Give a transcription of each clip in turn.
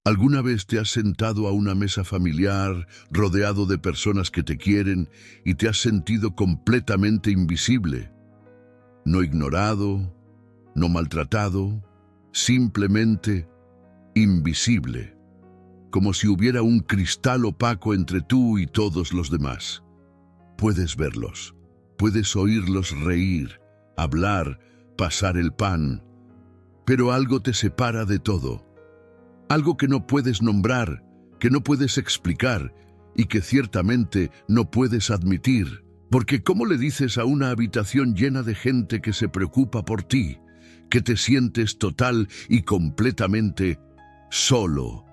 ¿Alguna vez te has sentado a una mesa familiar, rodeado de personas que te quieren, y te has sentido completamente invisible? No ignorado, no maltratado, simplemente invisible, como si hubiera un cristal opaco entre tú y todos los demás. Puedes verlos, puedes oírlos reír, hablar, pasar el pan, pero algo te separa de todo. Algo que no puedes nombrar, que no puedes explicar y que ciertamente no puedes admitir. Porque ¿cómo le dices a una habitación llena de gente que se preocupa por ti, que te sientes total y completamente solo?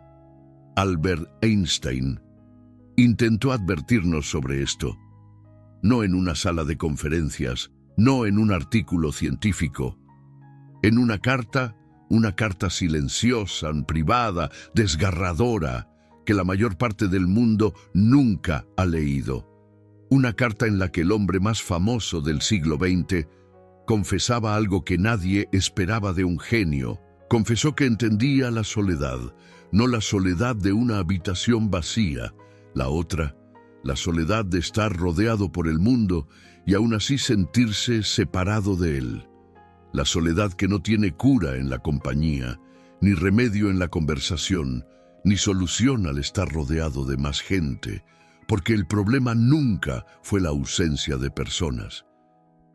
Albert Einstein intentó advertirnos sobre esto. No en una sala de conferencias, no en un artículo científico. En una carta silenciosa, privada, desgarradora, que la mayor parte del mundo nunca ha leído. Una carta en la que el hombre más famoso del siglo XX confesaba algo que nadie esperaba de un genio. Confesó que entendía la soledad, no la soledad de una habitación vacía, la otra, la soledad de estar rodeado por el mundo y aún así sentirse separado de él. La soledad que no tiene cura en la compañía, ni remedio en la conversación, ni solución al estar rodeado de más gente, porque el problema nunca fue la ausencia de personas.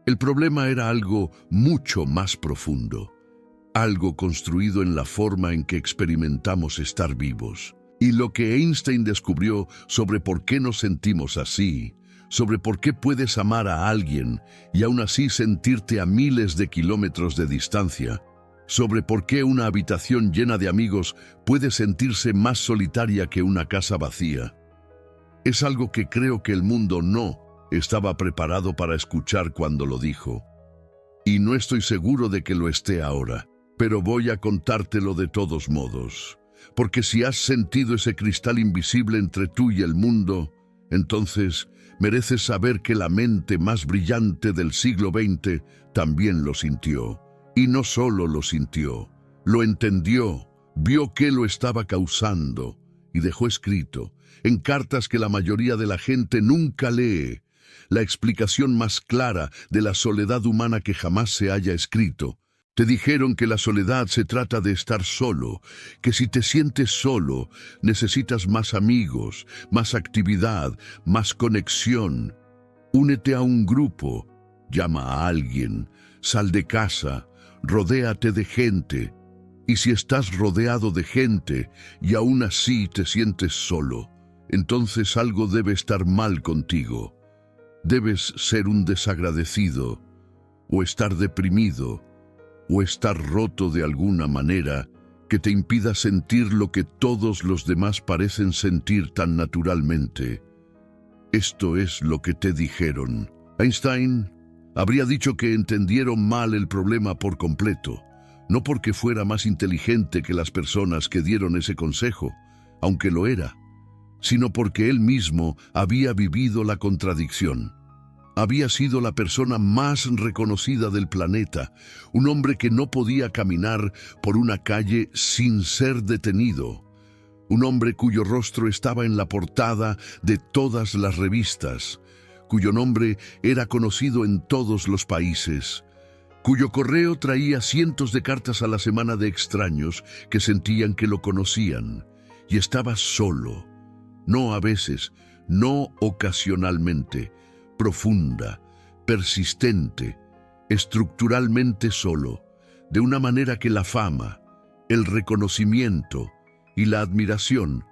El problema era algo mucho más profundo, algo construido en la forma en que experimentamos estar vivos. Y lo que Einstein descubrió sobre por qué nos sentimos así, sobre por qué puedes amar a alguien y aún así sentirte a miles de kilómetros de distancia, sobre por qué una habitación llena de amigos puede sentirse más solitaria que una casa vacía. Es algo que creo que el mundo no estaba preparado para escuchar cuando lo dijo. Y no estoy seguro de que lo esté ahora, pero voy a contártelo de todos modos. Porque si has sentido ese cristal invisible entre tú y el mundo, entonces mereces saber que la mente más brillante del siglo XX también lo sintió. Y no solo lo sintió, lo entendió, vio qué lo estaba causando y dejó escrito, en cartas que la mayoría de la gente nunca lee, la explicación más clara de la soledad humana que jamás se haya escrito. Te dijeron que la soledad se trata de estar solo, que si te sientes solo, necesitas más amigos, más actividad, más conexión. Únete a un grupo, llama a alguien, sal de casa, rodéate de gente. Y si estás rodeado de gente y aún así te sientes solo, entonces algo debe estar mal contigo. Debes ser un desagradecido, o estar deprimido, o estar roto de alguna manera que te impida sentir lo que todos los demás parecen sentir tan naturalmente. Esto es lo que te dijeron. Einstein habría dicho que entendieron mal el problema por completo, no porque fuera más inteligente que las personas que dieron ese consejo, aunque lo era, sino porque él mismo había vivido la contradicción. Había sido la persona más reconocida del planeta, un hombre que no podía caminar por una calle sin ser detenido, un hombre cuyo rostro estaba en la portada de todas las revistas, cuyo nombre era conocido en todos los países, cuyo correo traía cientos de cartas a la semana de extraños que sentían que lo conocían, y estaba solo, no a veces, no ocasionalmente, profunda, persistente, estructuralmente solo, de una manera que la fama, el reconocimiento y la admiración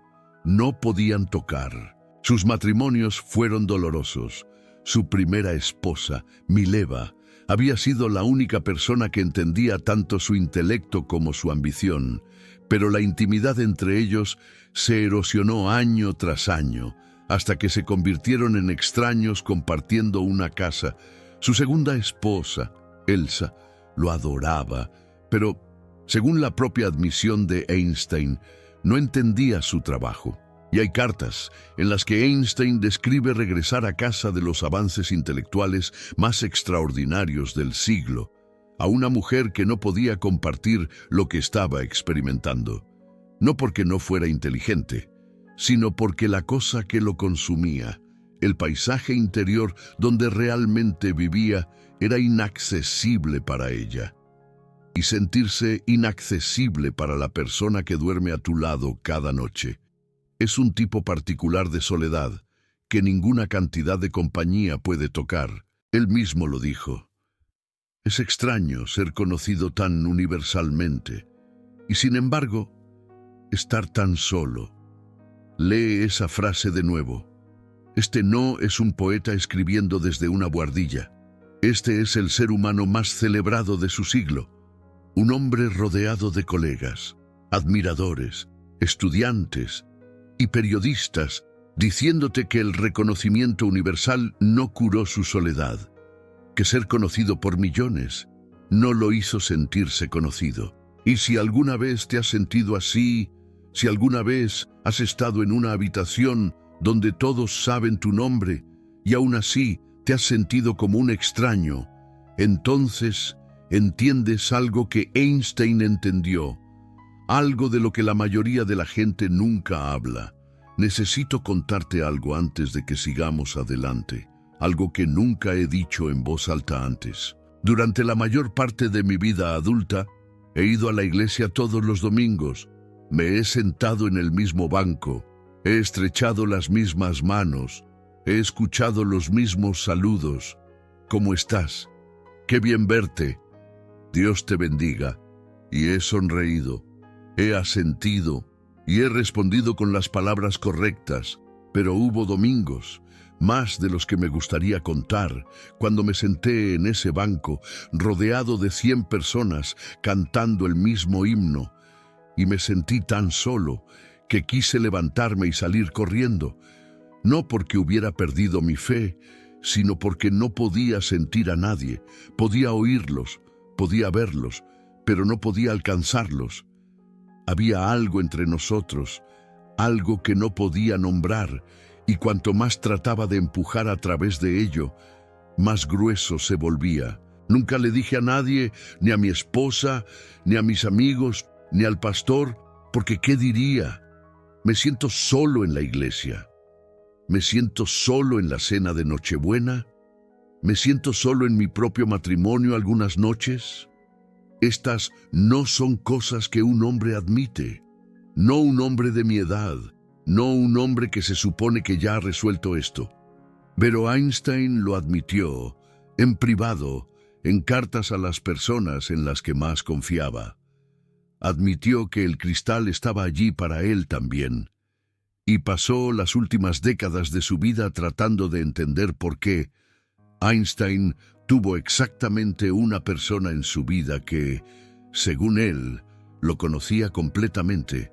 no podían tocar. Sus matrimonios fueron dolorosos. Su primera esposa, Mileva, había sido la única persona que entendía tanto su intelecto como su ambición, pero la intimidad entre ellos se erosionó año tras año, hasta que se convirtieron en extraños compartiendo una casa. Su segunda esposa, Elsa, lo adoraba, pero, según la propia admisión de Einstein, no entendía su trabajo. Y hay cartas en las que Einstein describe regresar a casa de los avances intelectuales más extraordinarios del siglo, a una mujer que no podía compartir lo que estaba experimentando. no porque no fuera inteligente, sino porque la cosa que lo consumía, el paisaje interior donde realmente vivía, era inaccesible para ella. Y sentirse inaccesible para la persona que duerme a tu lado cada noche es un tipo particular de soledad que ninguna cantidad de compañía puede tocar. Él mismo lo dijo. Es extraño ser conocido tan universalmente y, sin embargo, estar tan solo. Lee esa frase de nuevo. Este no es un poeta escribiendo desde una buhardilla. Este es el ser humano más celebrado de su siglo. Un hombre rodeado de colegas, admiradores, estudiantes y periodistas, diciéndote que el reconocimiento universal no curó su soledad, que ser conocido por millones no lo hizo sentirse conocido. Y si alguna vez te has sentido así, si alguna vez has estado en una habitación donde todos saben tu nombre y aún así te has sentido como un extraño, entonces entiendes algo que Einstein entendió, algo de lo que la mayoría de la gente nunca habla. Necesito contarte algo antes de que sigamos adelante, algo que nunca he dicho en voz alta antes. Durante la mayor parte de mi vida adulta, he ido a la iglesia todos los domingos, me he sentado en el mismo banco, he estrechado las mismas manos, he escuchado los mismos saludos. ¿Cómo estás? ¡Qué bien verte! Dios te bendiga. Y he sonreído, he asentido y he respondido con las palabras correctas, pero hubo domingos, más de los que me gustaría contar, cuando me senté en ese banco, rodeado de 100 personas, cantando el mismo himno, y me sentí tan solo que quise levantarme y salir corriendo, no porque hubiera perdido mi fe, sino porque no podía sentir a nadie. Podía oírlos, podía verlos, pero no podía alcanzarlos. Había algo entre nosotros, algo que no podía nombrar, y cuanto más trataba de empujar a través de ello, más grueso se volvía. Nunca le dije a nadie, ni a mi esposa, ni a mis amigos, ni al pastor, porque ¿qué diría? Me siento solo en la iglesia. Me siento solo en la cena de Nochebuena. Me siento solo en mi propio matrimonio algunas noches. Estas no son cosas que un hombre admite. No un hombre de mi edad. No un hombre que se supone que ya ha resuelto esto. Pero Einstein lo admitió, en privado, en cartas a las personas en las que más confiaba. Admitió que el cristal estaba allí para él también. Y pasó las últimas décadas de su vida tratando de entender por qué Einstein tuvo exactamente una persona en su vida que, según él, lo conocía completamente.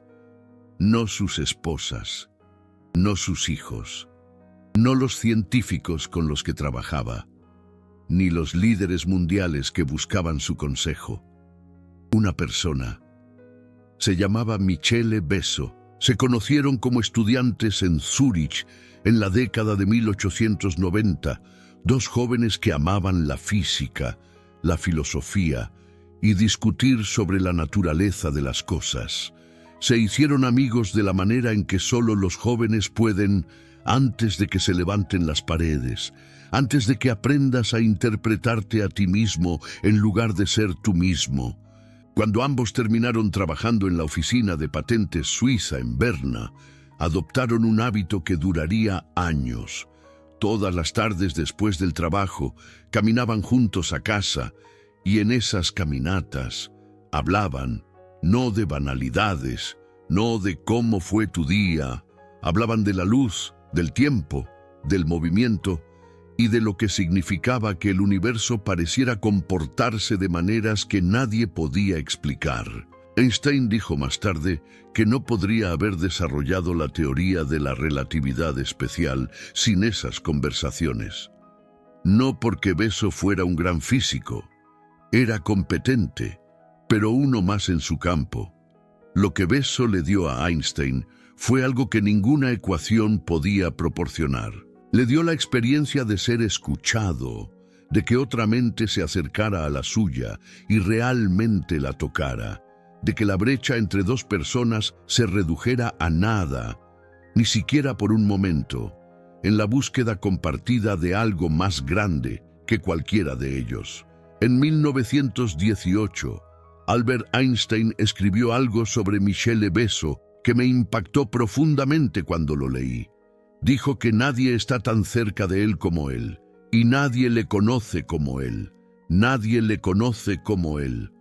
No sus esposas, no sus hijos, no los científicos con los que trabajaba, ni los líderes mundiales que buscaban su consejo. Una persona. Se llamaba Michele Besso. Se conocieron como estudiantes en Zúrich en la década de 1890, dos jóvenes que amaban la física, la filosofía y discutir sobre la naturaleza de las cosas. Se hicieron amigos de la manera en que solo los jóvenes pueden antes de que se levanten las paredes, antes de que aprendas a interpretarte a ti mismo en lugar de ser tú mismo. Cuando ambos terminaron trabajando en la oficina de patentes suiza en Berna, adoptaron un hábito que duraría años. Todas las tardes después del trabajo, caminaban juntos a casa, y en esas caminatas hablaban, no de banalidades, no de cómo fue tu día, hablaban de la luz, del tiempo, del movimiento, y de lo que significaba que el universo pareciera comportarse de maneras que nadie podía explicar. Einstein dijo más tarde que no podría haber desarrollado la teoría de la relatividad especial sin esas conversaciones. No porque Besso fuera un gran físico, era competente, pero uno más en su campo. Lo que Besso le dio a Einstein fue algo que ninguna ecuación podía proporcionar. Le dio la experiencia de ser escuchado, de que otra mente se acercara a la suya y realmente la tocara, de que la brecha entre dos personas se redujera a nada, ni siquiera por un momento, en la búsqueda compartida de algo más grande que cualquiera de ellos. En 1918, Albert Einstein escribió algo sobre Michele Besso que me impactó profundamente cuando lo leí. Dijo que nadie está tan cerca de él como él, y nadie le conoce como él. Nadie le conoce como él.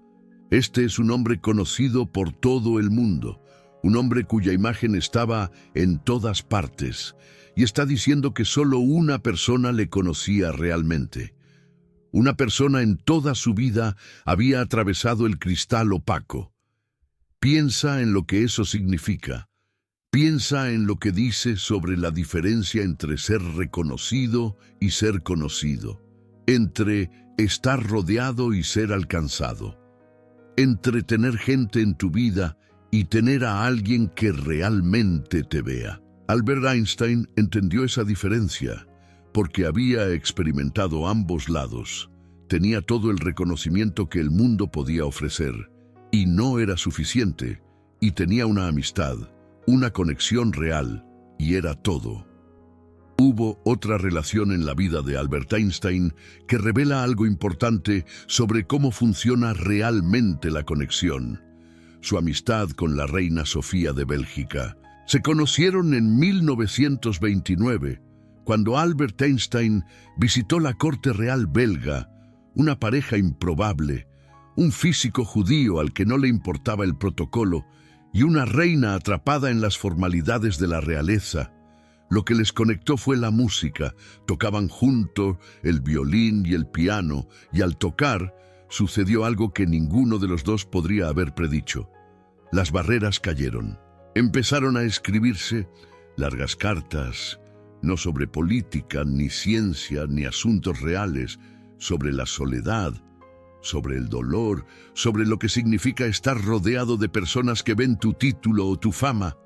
Este es un hombre conocido por todo el mundo, un hombre cuya imagen estaba en todas partes, y está diciendo que solo una persona le conocía realmente. Una persona en toda su vida había atravesado el cristal opaco. Piensa en lo que eso significa. Piensa en lo que dice sobre la diferencia entre ser reconocido y ser conocido, entre estar rodeado y ser alcanzado, entre tener gente en tu vida y tener a alguien que realmente te vea. Albert Einstein entendió esa diferencia porque había experimentado ambos lados. Tenía todo el reconocimiento que el mundo podía ofrecer y no era suficiente, y tenía una amistad, una conexión real, y era todo. Hubo otra relación en la vida de Albert Einstein que revela algo importante sobre cómo funciona realmente la conexión. Su amistad con la reina Sofía de Bélgica. Se conocieron en 1929, cuando Albert Einstein visitó la corte real belga, una pareja improbable, un físico judío al que no le importaba el protocolo y una reina atrapada en las formalidades de la realeza. Lo que les conectó fue la música. Tocaban juntos el violín y el piano, y al tocar sucedió algo que ninguno de los dos podría haber predicho. Las barreras cayeron. Empezaron a escribirse largas cartas, no sobre política, ni ciencia, ni asuntos reales, sobre la soledad, sobre el dolor, sobre lo que significa estar rodeado de personas que ven tu título o tu fama,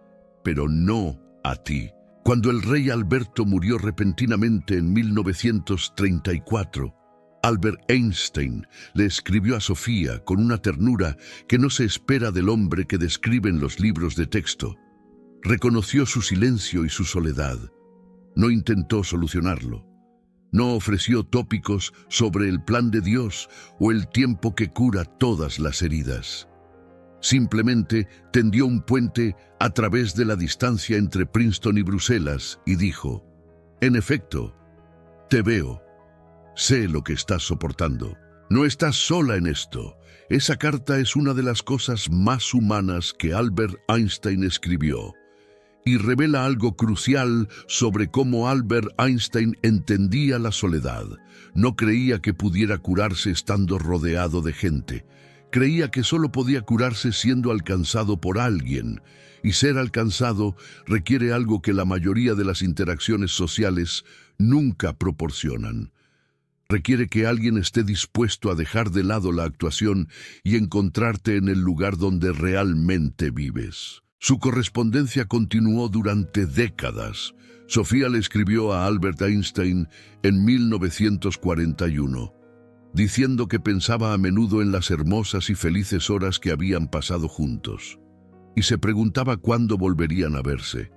pero no a ti. Cuando el rey Alberto murió repentinamente en 1934, Albert Einstein le escribió a Sofía con una ternura que no se espera del hombre que describen los libros de texto. Reconoció su silencio y su soledad. No intentó solucionarlo. No ofreció tópicos sobre el plan de Dios o el tiempo que cura todas las heridas. Simplemente tendió un puente a través de la distancia entre Princeton y Bruselas y dijo: en efecto, te veo. Sé lo que estás soportando. No estás sola en esto. Esa carta es una de las cosas más humanas que Albert Einstein escribió, y revela algo crucial sobre cómo Albert Einstein entendía la soledad. No creía que pudiera curarse estando rodeado de gente. Creía que solo podía curarse siendo alcanzado por alguien, y ser alcanzado requiere algo que la mayoría de las interacciones sociales nunca proporcionan. Requiere que alguien esté dispuesto a dejar de lado la actuación y encontrarte en el lugar donde realmente vives. Su correspondencia continuó durante décadas. Sofía le escribió a Albert Einstein en 1941, diciendo que pensaba a menudo en las hermosas y felices horas que habían pasado juntos, y se preguntaba cuándo volverían a verse.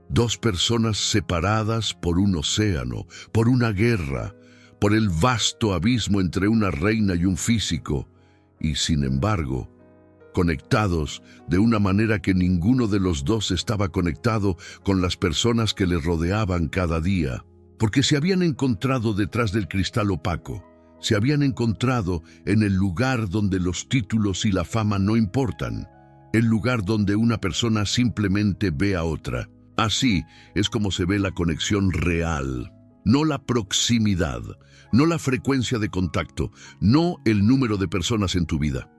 Dos personas separadas por un océano, por una guerra, por el vasto abismo entre una reina y un físico, y sin embargo, conectados de una manera que ninguno de los dos estaba conectado con las personas que les rodeaban cada día, porque se habían encontrado detrás del cristal opaco, se habían encontrado en el lugar donde los títulos y la fama no importan, el lugar donde una persona simplemente ve a otra. Así es como se ve la conexión real. No la proximidad, no la frecuencia de contacto, no el número de personas en tu vida.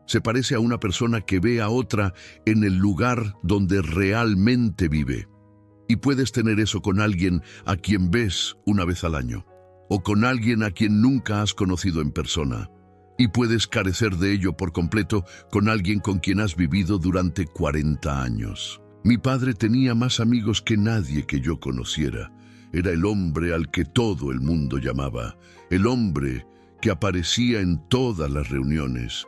Se parece a una persona que ve a otra en el lugar donde realmente vive. Y puedes tener eso con alguien a quien ves una vez al año, o con alguien a quien nunca has conocido en persona. Y puedes carecer de ello por completo con alguien con quien has vivido durante 40 años. Mi padre tenía más amigos que nadie que yo conociera. Era el hombre al que todo el mundo llamaba, el hombre que aparecía en todas las reuniones.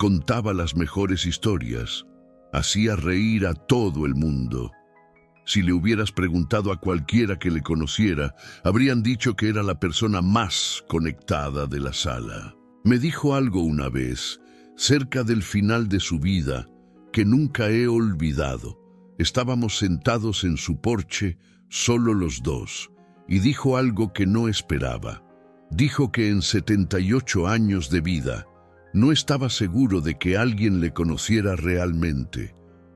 contaba las mejores historias, hacía reír a todo el mundo. Si le hubieras preguntado a cualquiera que le conociera, habrían dicho que era la persona más conectada de la sala. Me dijo algo una vez, cerca del final de su vida, que nunca he olvidado. Estábamos sentados en su porche, solo los dos, y dijo algo que no esperaba. Dijo que en 78 años de vida no estaba seguro de que alguien le conociera realmente,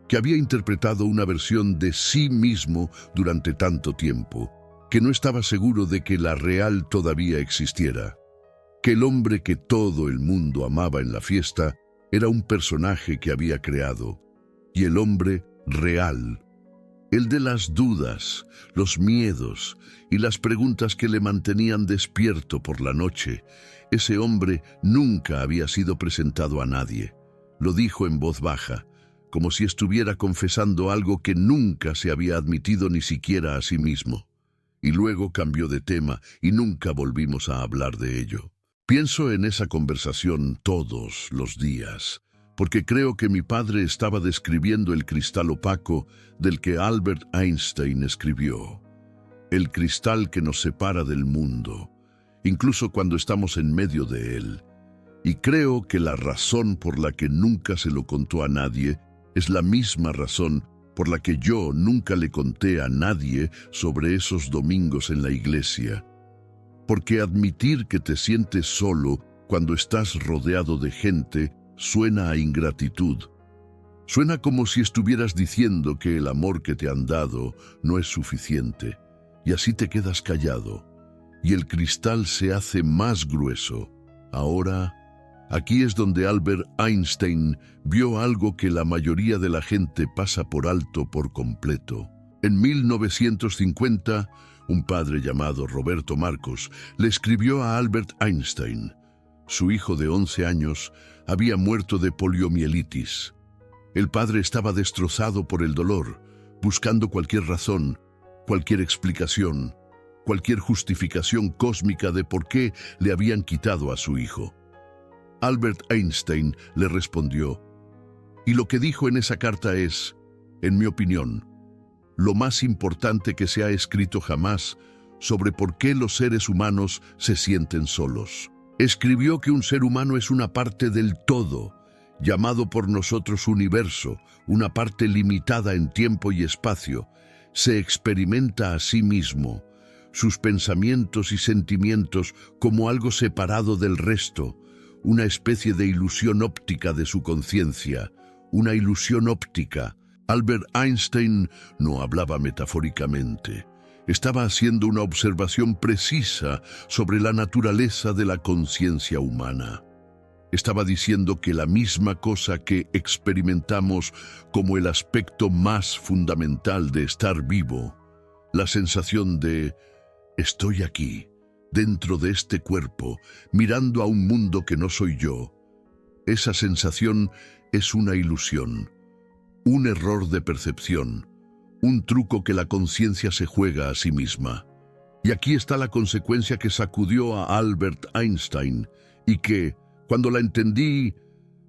que había interpretado una versión de sí mismo durante tanto tiempo, que no estaba seguro de que la real todavía existiera, que el hombre que todo el mundo amaba en la fiesta era un personaje que había creado, y el hombre real, el de las dudas, los miedos y las preguntas que le mantenían despierto por la noche, ese hombre nunca había sido presentado a nadie. Lo dijo en voz baja, como si estuviera confesando algo que nunca se había admitido ni siquiera a sí mismo. Y luego cambió de tema y nunca volvimos a hablar de ello. Pienso en esa conversación todos los días, porque creo que mi padre estaba describiendo el cristal opaco del que Albert Einstein escribió. El cristal que nos separa del mundo, incluso cuando estamos en medio de él. Y creo que la razón por la que nunca se lo contó a nadie es la misma razón por la que yo nunca le conté a nadie sobre esos domingos en la iglesia. Porque admitir que te sientes solo cuando estás rodeado de gente suena a ingratitud. Suena como si estuvieras diciendo que el amor que te han dado no es suficiente, y así te quedas callado, y el cristal se hace más grueso. Ahora, aquí es donde Albert Einstein vio algo que la mayoría de la gente pasa por alto por completo. En 1950, un padre llamado Roberto Marcos le escribió a Albert Einstein. Su hijo de 11 años había muerto de poliomielitis. El padre estaba destrozado por el dolor, buscando cualquier razón, cualquier explicación, cualquier justificación cósmica de por qué le habían quitado a su hijo. Albert Einstein le respondió, y lo que dijo en esa carta es, en mi opinión, lo más importante que se ha escrito jamás sobre por qué los seres humanos se sienten solos. Escribió que un ser humano es una parte del todo, llamado por nosotros universo, una parte limitada en tiempo y espacio. Se experimenta a sí mismo, sus pensamientos y sentimientos como algo separado del resto, una especie de ilusión óptica de su conciencia, una ilusión óptica. Albert Einstein no hablaba metafóricamente. Estaba haciendo una observación precisa sobre la naturaleza de la conciencia humana. Estaba diciendo que la misma cosa que experimentamos como el aspecto más fundamental de estar vivo, la sensación de estoy aquí, dentro de este cuerpo, mirando a un mundo que no soy yo, esa sensación es una ilusión, un error de percepción, un truco que la conciencia se juega a sí misma. Y aquí está la consecuencia que sacudió a Albert Einstein y que, cuando la entendí,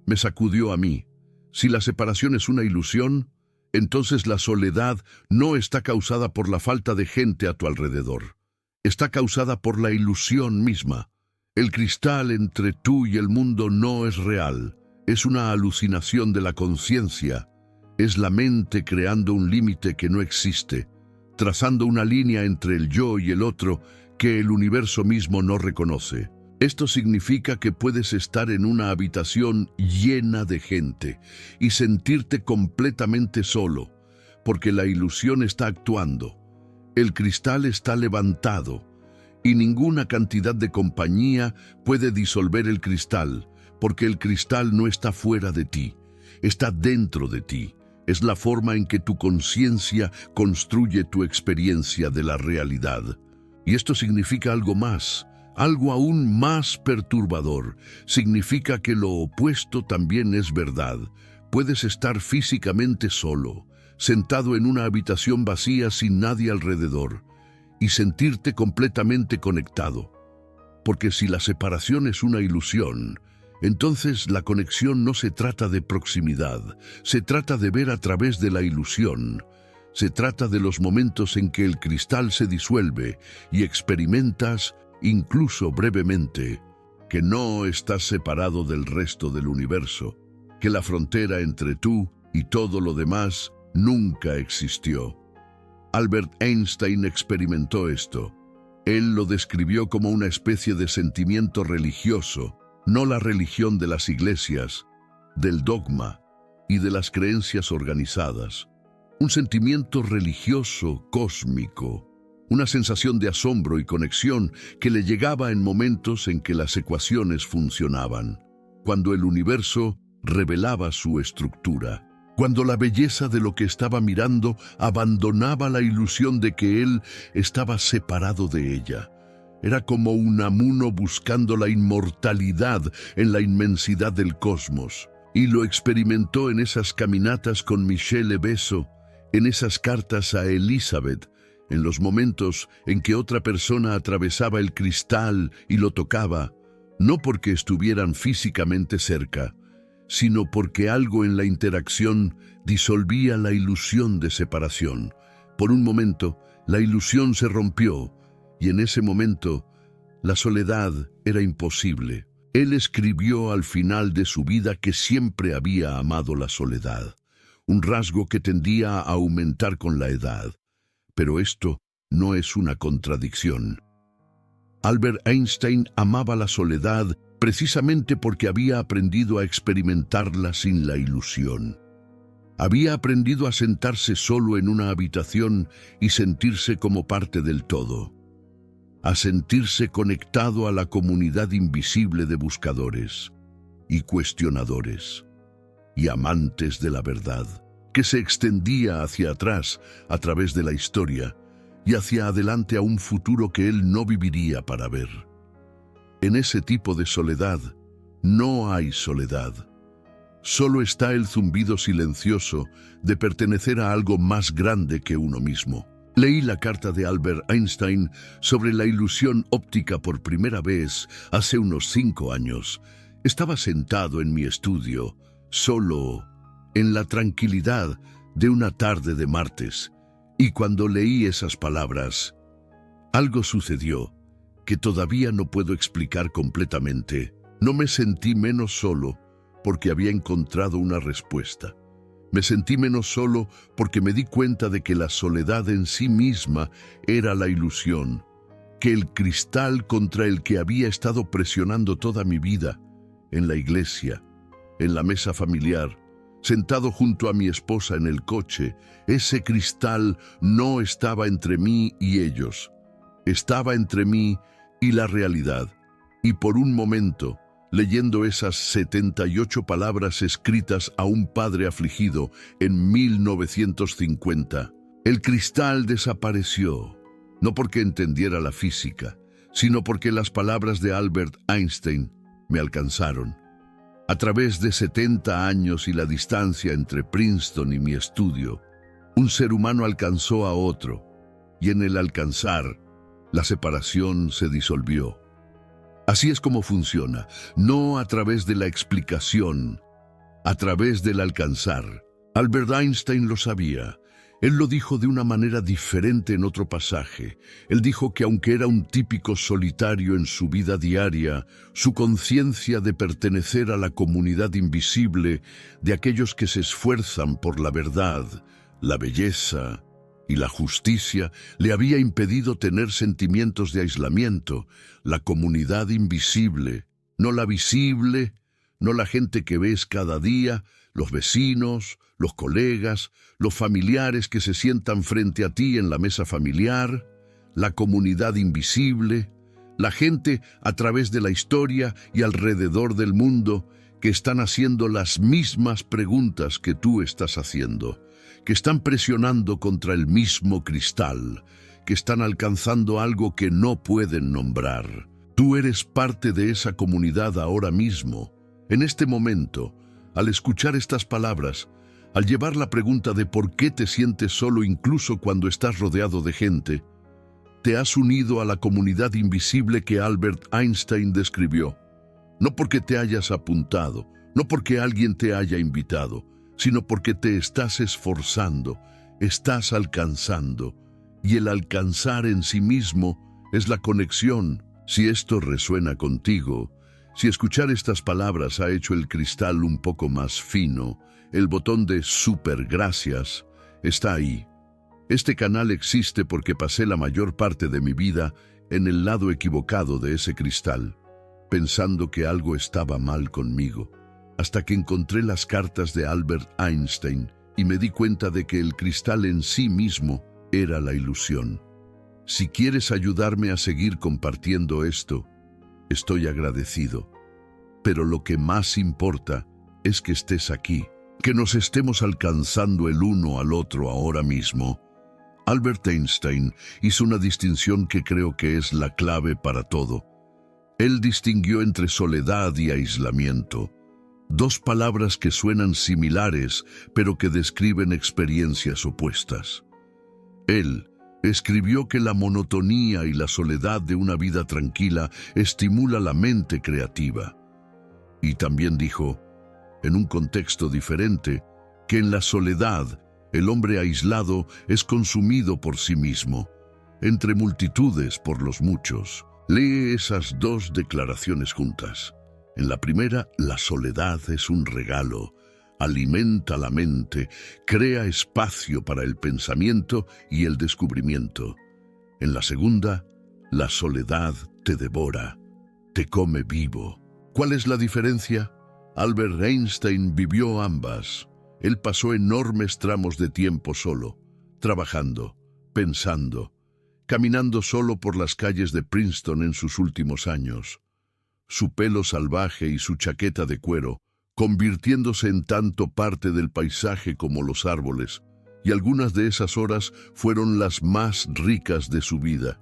me sacudió a mí. Si la separación es una ilusión, entonces la soledad no está causada por la falta de gente a tu alrededor. Está causada por la ilusión misma. El cristal entre tú y el mundo no es real. Es una alucinación de la conciencia. Es la mente creando un límite que no existe, trazando una línea entre el yo y el otro que el universo mismo no reconoce. Esto significa que puedes estar en una habitación llena de gente y sentirte completamente solo, porque la ilusión está actuando. El cristal está levantado y ninguna cantidad de compañía puede disolver el cristal, porque el cristal no está fuera de ti, está dentro de ti. Es la forma en que tu conciencia construye tu experiencia de la realidad. Y esto significa algo más, algo aún más perturbador. Significa que lo opuesto también es verdad. Puedes estar físicamente solo, sentado en una habitación vacía sin nadie alrededor, y sentirte completamente conectado. Porque si la separación es una ilusión, Entonces la conexión no se trata de proximidad, se trata de ver a través de la ilusión. Se trata de los momentos en que el cristal se disuelve y experimentas, incluso brevemente, que no estás separado del resto del universo, que la frontera entre tú y todo lo demás nunca existió. Albert Einstein experimentó esto. Él lo describió como una especie de sentimiento religioso, no la religión de las iglesias, del dogma y de las creencias organizadas. Un sentimiento religioso cósmico, una sensación de asombro y conexión que le llegaba en momentos en que las ecuaciones funcionaban, cuando el universo revelaba su estructura, cuando la belleza de lo que estaba mirando abandonaba la ilusión de que él estaba separado de ella. Era como Unamuno buscando la inmortalidad en la inmensidad del cosmos, y lo experimentó en esas caminatas con Michele Besso, en esas cartas a Elizabeth, en los momentos en que otra persona atravesaba el cristal y lo tocaba, no porque estuvieran físicamente cerca, sino porque algo en la interacción disolvía la ilusión de separación. Por un momento, la ilusión se rompió, y en ese momento, la soledad era imposible. Él escribió al final de su vida que siempre había amado la soledad, un rasgo que tendía a aumentar con la edad. Pero esto no es una contradicción. Albert Einstein amaba la soledad precisamente porque había aprendido a experimentarla sin la ilusión. Había aprendido a sentarse solo en una habitación y sentirse como parte del todo, a sentirse conectado a la comunidad invisible de buscadores y cuestionadores y amantes de la verdad, que se extendía hacia atrás a través de la historia y hacia adelante a un futuro que él no viviría para ver. En ese tipo de soledad no hay soledad. Solo está el zumbido silencioso de pertenecer a algo más grande que uno mismo. Leí la carta de Albert Einstein sobre la ilusión óptica por primera vez hace unos 5 años. Estaba sentado en mi estudio, solo, en la tranquilidad de una tarde de martes, y cuando leí esas palabras, algo sucedió que todavía no puedo explicar completamente. No me sentí menos solo porque había encontrado una respuesta. Me sentí menos solo porque me di cuenta de que la soledad en sí misma era la ilusión, que el cristal contra el que había estado presionando toda mi vida, en la iglesia, en la mesa familiar, sentado junto a mi esposa en el coche, ese cristal no estaba entre mí y ellos, estaba entre mí y la realidad. Y por un momento, leyendo esas 78 palabras escritas a un padre afligido en 1950, el cristal desapareció, no porque entendiera la física, sino porque las palabras de Albert Einstein me alcanzaron. A través de 70 años y la distancia entre Princeton y mi estudio, un ser humano alcanzó a otro, y en el alcanzar, la separación se disolvió. Así es como funciona, no a través de la explicación, a través del alcanzar. Albert Einstein lo sabía. Él lo dijo de una manera diferente en otro pasaje. Él dijo que aunque era un típico solitario en su vida diaria, su conciencia de pertenecer a la comunidad invisible de aquellos que se esfuerzan por la verdad, la belleza y la justicia le había impedido tener sentimientos de aislamiento. La comunidad invisible, no la visible, no la gente que ves cada día, los vecinos, los colegas, los familiares que se sientan frente a ti en la mesa familiar, la comunidad invisible, la gente a través de la historia y alrededor del mundo que están haciendo las mismas preguntas que tú estás haciendo, que están presionando contra el mismo cristal, que están alcanzando algo que no pueden nombrar. Tú eres parte de esa comunidad ahora mismo, en este momento, al escuchar estas palabras, al llevar la pregunta de por qué te sientes solo incluso cuando estás rodeado de gente, te has unido a la comunidad invisible que Albert Einstein describió. No porque te hayas apuntado, no porque alguien te haya invitado, sino porque te estás esforzando, estás alcanzando, y el alcanzar en sí mismo es la conexión. Si esto resuena contigo, si escuchar estas palabras ha hecho el cristal un poco más fino, el botón de super gracias está ahí. Este canal existe porque pasé la mayor parte de mi vida en el lado equivocado de ese cristal, pensando que algo estaba mal conmigo, hasta que encontré las cartas de Albert Einstein y me di cuenta de que el cristal en sí mismo era la ilusión. Si quieres ayudarme a seguir compartiendo esto, estoy agradecido. Pero lo que más importa es que estés aquí, que nos estemos alcanzando el uno al otro ahora mismo. Albert Einstein hizo una distinción que creo que es la clave para todo. Él distinguió entre soledad y aislamiento, dos palabras que suenan similares, pero que describen experiencias opuestas. Él escribió que la monotonía y la soledad de una vida tranquila estimula la mente creativa. Y también dijo, en un contexto diferente, que en la soledad el hombre aislado es consumido por sí mismo, entre multitudes por los muchos. Lee esas dos declaraciones juntas. En la primera, la soledad es un regalo, alimenta la mente, crea espacio para el pensamiento y el descubrimiento. En la segunda, la soledad te devora, te come vivo. ¿Cuál es la diferencia? Albert Einstein vivió ambas. Él pasó enormes tramos de tiempo solo, trabajando, pensando, caminando solo por las calles de Princeton en sus últimos años. Su pelo salvaje y su chaqueta de cuero, convirtiéndose en tanto parte del paisaje como los árboles, y algunas de esas horas fueron las más ricas de su vida,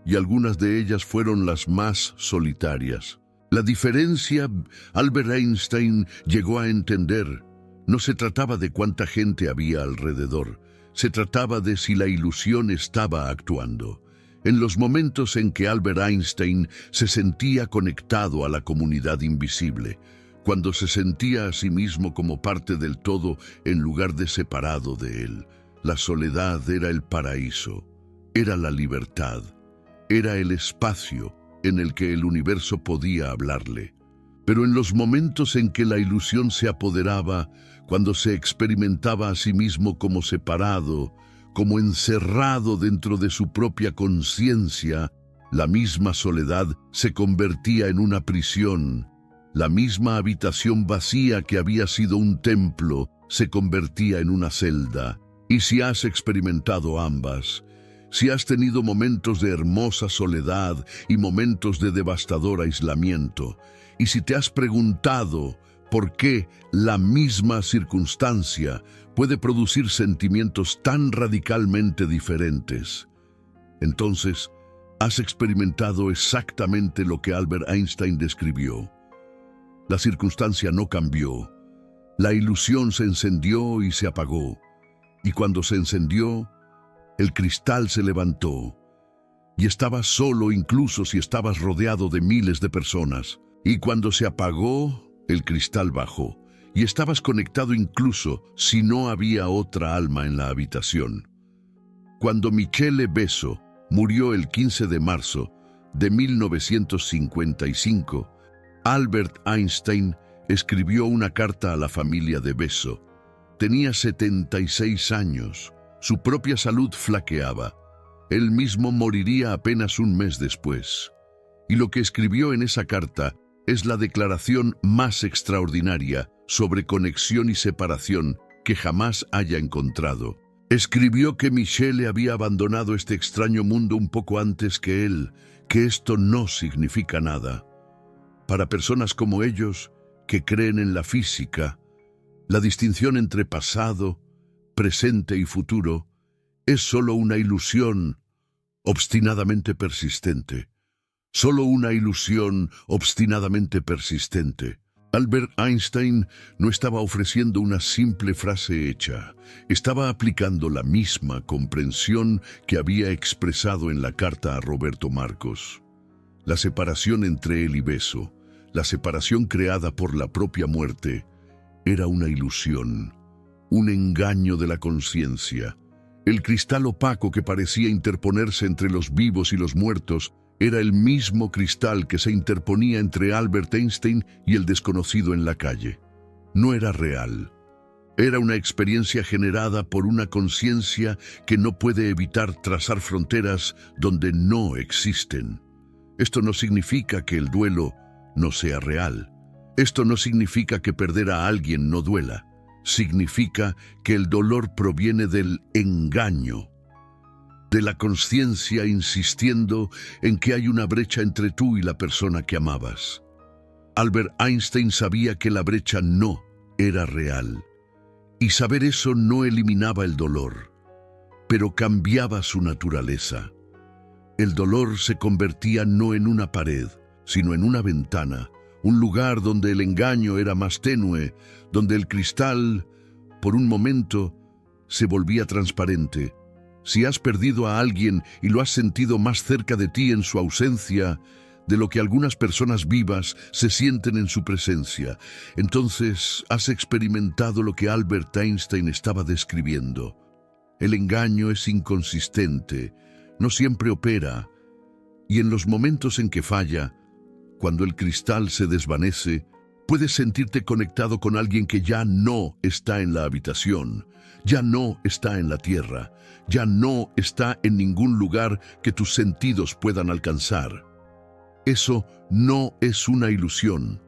y algunas de ellas fueron las más solitarias. La diferencia, Albert Einstein llegó a entender, no se trataba de cuánta gente había alrededor, se trataba de si la ilusión estaba actuando. En los momentos en que Albert Einstein se sentía conectado a la comunidad invisible, cuando se sentía a sí mismo como parte del todo en lugar de separado de él, la soledad era el paraíso, era la libertad, era el espacio en el que el universo podía hablarle. Pero en los momentos en que la ilusión se apoderaba, cuando se experimentaba a sí mismo como separado, como encerrado dentro de su propia conciencia, la misma soledad se convertía en una prisión. La misma habitación vacía que había sido un templo se convertía en una celda. Y si has experimentado ambas, si has tenido momentos de hermosa soledad y momentos de devastador aislamiento, y si te has preguntado por qué la misma circunstancia puede producir sentimientos tan radicalmente diferentes, entonces has experimentado exactamente lo que Albert Einstein describió. La circunstancia no cambió, la ilusión se encendió y se apagó, y cuando se encendió, el cristal se levantó, y estabas solo incluso si estabas rodeado de miles de personas. Y cuando se apagó, el cristal bajó, y estabas conectado incluso si no había otra alma en la habitación. Cuando Michele Besso murió el 15 de marzo de 1955, Albert Einstein escribió una carta a la familia de Besso. Tenía 76 años. Su propia salud flaqueaba. Él mismo moriría apenas un mes después. Y lo que escribió en esa carta es la declaración más extraordinaria sobre conexión y separación que jamás haya encontrado. Escribió que Michele había abandonado este extraño mundo un poco antes que él, que esto no significa nada. Para personas como ellos, que creen en la física, la distinción entre pasado, presente y futuro es solo una ilusión obstinadamente persistente. Solo una ilusión obstinadamente persistente. Albert Einstein no estaba ofreciendo una simple frase hecha, estaba aplicando la misma comprensión que había expresado en la carta a Roberto Marcos. La separación entre él y Besso, La separación creada por la propia muerte era una ilusión, un engaño de la conciencia. El cristal opaco que parecía interponerse entre los vivos y los muertos era el mismo cristal que se interponía entre Albert Einstein y el desconocido en la calle. No era real. Era una experiencia generada por una conciencia que no puede evitar trazar fronteras donde no existen. Esto no significa que el duelo no sea real. Esto no significa que perder a alguien no duela. Significa que el dolor proviene del engaño, de la conciencia insistiendo en que hay una brecha entre tú y la persona que amabas. Albert Einstein sabía que la brecha no era real. Y saber eso no eliminaba el dolor, pero cambiaba su naturaleza. El dolor se convertía no en una pared, sino en una ventana, un lugar donde el engaño era más tenue, donde el cristal, por un momento, se volvía transparente. Si has perdido a alguien y lo has sentido más cerca de ti en su ausencia, de lo que algunas personas vivas se sienten en su presencia, entonces has experimentado lo que Albert Einstein estaba describiendo. El engaño es inconsistente, no siempre opera, y en los momentos en que falla, cuando el cristal se desvanece, puedes sentirte conectado con alguien que ya no está en la habitación, ya no está en la tierra, ya no está en ningún lugar que tus sentidos puedan alcanzar. Eso no es una ilusión.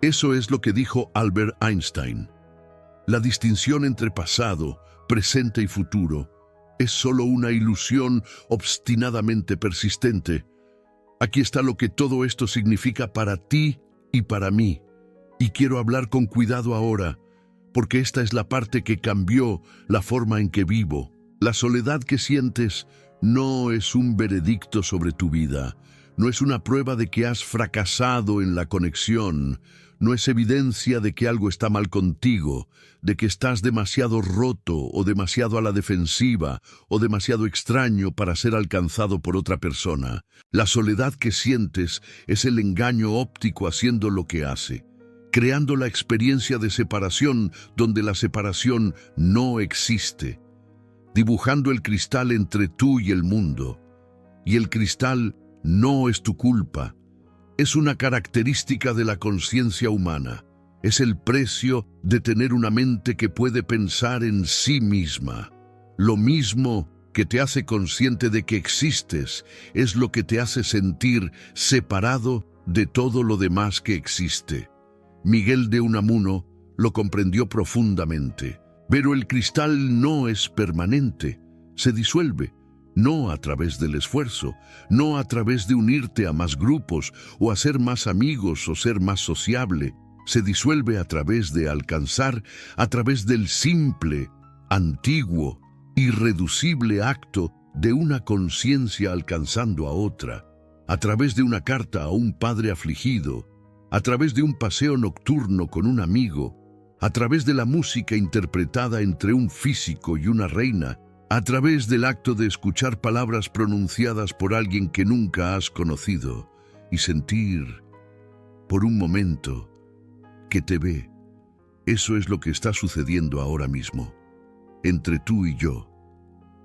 Eso es lo que dijo Albert Einstein. La distinción entre pasado, presente y futuro es solo una ilusión obstinadamente persistente. Aquí está lo que todo esto significa para ti y para mí. Y quiero hablar con cuidado ahora, porque esta es la parte que cambió la forma en que vivo. La soledad que sientes no es un veredicto sobre tu vida. No es una prueba de que has fracasado en la conexión. No es evidencia de que algo está mal contigo, de que estás demasiado roto o demasiado a la defensiva o demasiado extraño para ser alcanzado por otra persona. La soledad que sientes es el engaño óptico haciendo lo que hace, creando la experiencia de separación donde la separación no existe, dibujando el cristal entre tú y el mundo. Y el cristal no es tu culpa, es una característica de la conciencia humana. Es el precio de tener una mente que puede pensar en sí misma. Lo mismo que te hace consciente de que existes es lo que te hace sentir separado de todo lo demás que existe. Miguel de Unamuno lo comprendió profundamente, pero el cristal no es permanente, se disuelve. No a través del esfuerzo, no a través de unirte a más grupos o hacer más amigos o ser más sociable. Se disuelve a través de alcanzar, a través del simple, antiguo, irreducible acto de una conciencia alcanzando a otra, a través de una carta a un padre afligido, a través de un paseo nocturno con un amigo, a través de la música interpretada entre un físico y una reina, a través del acto de escuchar palabras pronunciadas por alguien que nunca has conocido y sentir, por un momento, que te ve. Eso es lo que está sucediendo ahora mismo, entre tú y yo.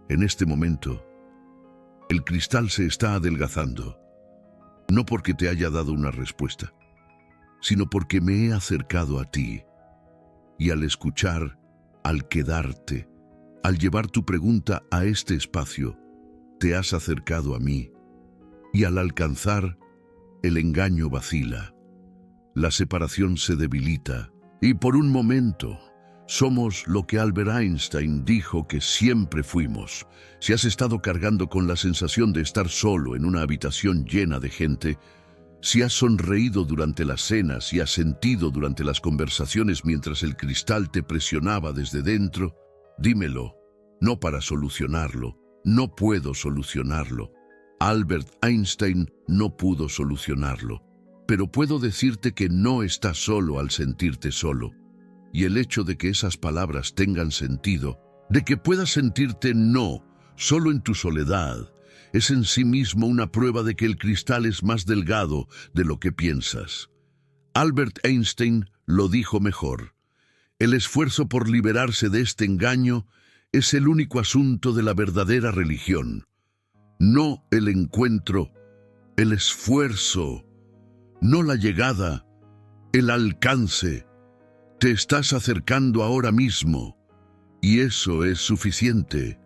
En este momento, el cristal se está adelgazando, no porque te haya dado una respuesta, sino porque me he acercado a ti, y al escuchar, al quedarte, al llevar tu pregunta a este espacio, te has acercado a mí, y al alcanzar, el engaño vacila, la separación se debilita, y por un momento somos lo que Albert Einstein dijo que siempre fuimos. Si has estado cargando con la sensación de estar solo en una habitación llena de gente, si has sonreído durante las cenas, si has sentido durante las conversaciones mientras el cristal te presionaba desde dentro, dímelo, no para solucionarlo, no puedo solucionarlo. Albert Einstein no pudo solucionarlo, pero puedo decirte que no estás solo al sentirte solo. Y el hecho de que esas palabras tengan sentido, de que puedas sentirte no, solo en tu soledad, es en sí mismo una prueba de que el cristal es más delgado de lo que piensas. Albert Einstein lo dijo mejor. El esfuerzo por liberarse de este engaño es el único asunto de la verdadera religión. No el encuentro, el esfuerzo, no la llegada, el alcance. Te estás acercando ahora mismo, y eso es suficiente.